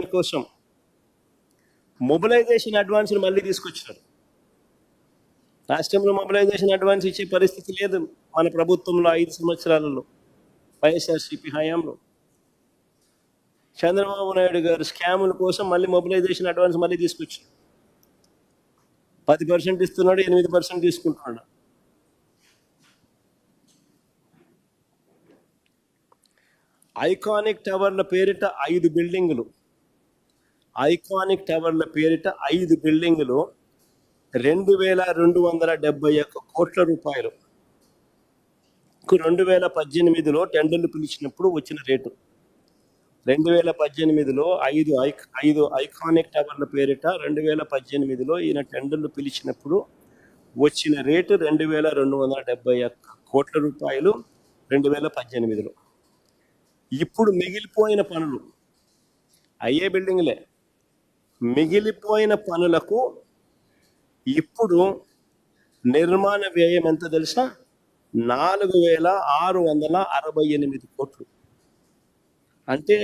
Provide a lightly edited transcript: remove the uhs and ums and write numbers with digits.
Development కోసం mobilisation అడ్వాన్స్ని మళ్ళీ తీసుకొచ్చినారు. రాష్ట్రంలో మొబిలైజేషన్ అడ్వాన్స్ ఇచ్చే పరిస్థితి లేదు మన ప్రభుత్వంలో 5 సంవత్సరాలలో. వైఎస్ఆర్సీపీ హయాంలో చంద్రబాబు నాయుడు గారు స్కాముల కోసం మళ్ళీ మొబిలైజేషన్ అడ్వాన్స్ మళ్ళీ తీసుకొచ్చారు. 10% ఇస్తున్నాడు, 8% తీసుకుంటున్నాడు. ఐకానిక్ టవర్ల పేరిట 5 బిల్డింగులు, ఐకానిక్ టవర్ల పేరిట 5 బిల్డింగులు 2271 కోట్ల రూపాయలు. 2018లో టెండర్లు పిలిచినప్పుడు వచ్చిన రేటు. 2018లో 5 ఐకానిక్ టవర్ల పేరిట 2018లో ఈయన టెండర్లు పిలిచినప్పుడు వచ్చిన రేటు 2271 కోట్ల రూపాయలు 2018లో. ఇప్పుడు మిగిలిపోయిన పనులు అయ్యే బిల్డింగ్లే, మిగిలిపోయిన పనులకు ఇప్పుడు నిర్మాణ వ్యయం ఎంత తెలుసా? 4668 కోట్లు. అంటే